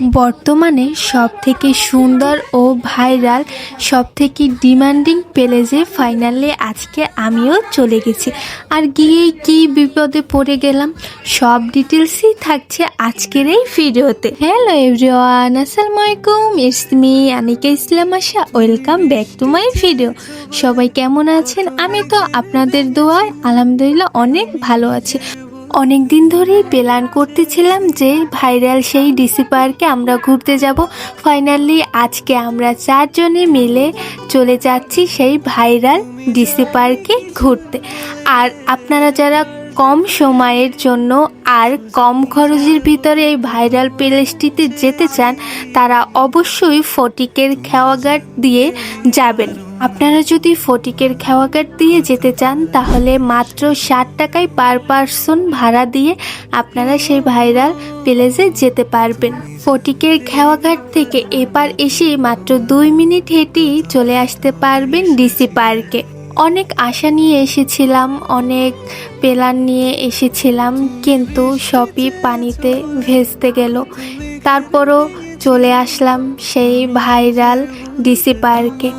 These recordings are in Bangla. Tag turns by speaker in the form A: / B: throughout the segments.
A: বর্তমানে সবথেকে সুন্দর ও ভাইরাল সবথেকে ডিমান্ডিং পেলেজে ফাইনালি আজকে আমিও চলে গেছি। আর গিয়েই কি বিপদে পড়ে গেলাম সব ডিটেলসই থাকছে আজকের এই ভিডিওতে। হ্যালো এভরিওয়ান, আসসালামু আলাইকুম, it's me Anika Islam Asha. Welcome back to my video. সবাই কেমন আছেন? আমি তো আপনাদের দোয়ায় আলহামদুলিল্লাহ অনেক ভালো আছি। অনেক দিন ধরেই প্ল্যান করতেছিলাম যে ভাইরাল সেই ডিসি পার্কে আমরা ঘুরতে যাব। ফাইনালি আজকে আমরা চারজনে মিলে চলে যাচ্ছি সেই ভাইরাল ডিসি পার্কে ঘুরতে। আর আপনারা যারা কম সময়ের জন্য আর কম খরচের ভিতরে এই ভাইরাল প্লেসটিতে যেতে চান তারা অবশ্যই ফটিকের খেওয়াঘাট দিয়ে যাবেন। আপনারা যদি ফটিকের খেওয়াঘাট দিয়ে যেতে চান তাহলে মাত্র 60 টাকায় পার পারসন ভাড়া দিয়ে আপনারা সেই ভাইরাল প্লেসে যেতে পারবেন। ফটিকের খেওয়াঘাট থেকে এপার এসে মাত্র 2 মিনিট হেঁটেই চলে আসতে পারবেন ডিসি পার্কে। অনেক আশা নিয়ে এসেছিলাম, অনেক প্ল্যান নিয়ে এসেছিলাম, কিন্তু সবই পানিতে ভেস্তে গেল। তারপরও চলে আসলাম সেই ভাইরাল ডিসি পার্কে।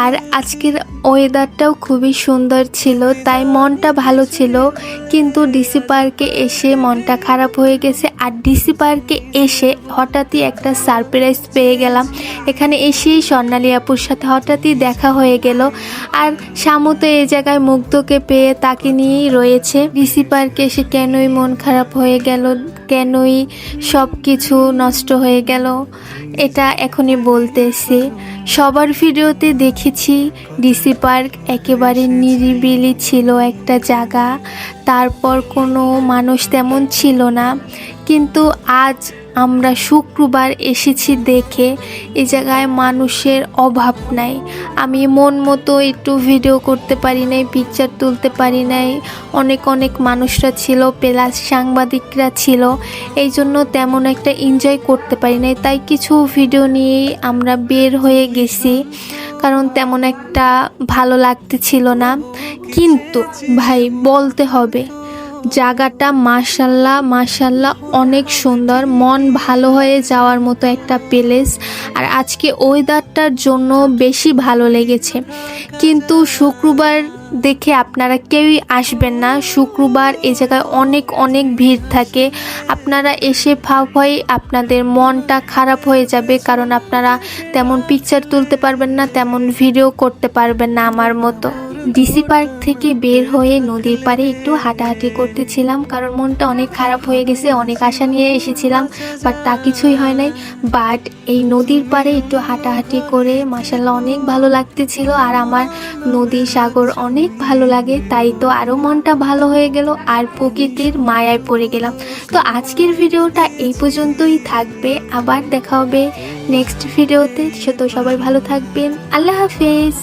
A: আর আজকের ওয়েদারটাও খুবই সুন্দর ছিল, তাই মনটা ভালো ছিল। কিন্তু ডিসি পার্কে এসে মনটা খারাপ হয়ে গেছে। আর ডিসি পার্কে এসে হঠাৎই একটা সারপ্রাইজ পেয়ে গেলাম। এখানে এসেই স্বর্ণালী আপুর সাথে হঠাৎই দেখা হয়ে গেল। আর শামু তো এই জায়গায় মুগ্ধকে পেয়ে তাকে নিয়েই রয়েছে। ডিসি পার্কে এসে কেনই মন খারাপ হয়ে গেল, কেনই সব কিছু নষ্ট হয়ে গেল, এটা এখনই বলতেছি। সবার ভিডিওতে দেখেছি ডিসি পার্ক একেবারে নিরিবিলি ছিল একটা জায়গা, তারপর কোনো মানুষ তেমন ছিল না। কিন্তু আজ আমরা শুক্রবার এসেছি দেখে এই জায়গায় মানুষের অভাব নাই। আমি মন মতো একটু ভিডিও করতে পারি নাই, পিকচার তুলতে পারি নাই। অনেক মানুষরা ছিল, প্লাস সাংবাদিকরা ছিল, এই জন্য তেমন একটা এনজয় করতে পারি নাই। তাই কিছু ভিডিও নিয়েই আমরা বের হয়ে গেছি, কারণ তেমন একটা ভালো লাগতেছিল না। কিন্তু ভাই বলতে হবে জায়গাটা মাশাল্লাহ অনেক সুন্দর, মন ভালো হয়ে যাওয়ার মতো একটা প্লেস। আর আজকে ওয়েদারটার জন্য বেশি ভালো লেগেছে। কিন্তু শুক্রবার দেখে আপনারা কেউই আসবেন না। শুক্রবার এই জায়গায় অনেক ভিড় থাকে। আপনারা এসে ফাঁক হয়ে আপনাদের মনটা খারাপ হয়ে যাবে, কারণ আপনারা তেমন পিকচার তুলতে পারবেন না, তেমন ভিডিও করতে পারবেন না আমার মতো। ডিসি পার্ক থেকে বের হয়ে নদীর পাড়ে একটু হাঁটাহাঁটি করতেছিলাম, কারণ মনটা অনেক খারাপ হয়ে গেছে। অনেক আশা নিয়ে এসেছিলাম, বাট তা কিছুই হয় নাই। বাট এই নদীর পাড়ে একটু হাঁটাহাঁটি করে মাশাআল্লাহ অনেক ভালো লাগতেছিল। আর আমার নদী সাগর অনেক ভালো লাগে, তাই তো আরও মনটা ভালো হয়ে গেল আর প্রকৃতির মায়ায় পড়ে গেলাম। তো আজকের ভিডিওটা এই পর্যন্তই থাকবে, আবার দেখা হবে নেক্সট ভিডিওতে। তো সবাই ভালো থাকবেন, আল্লাহ হাফেজ।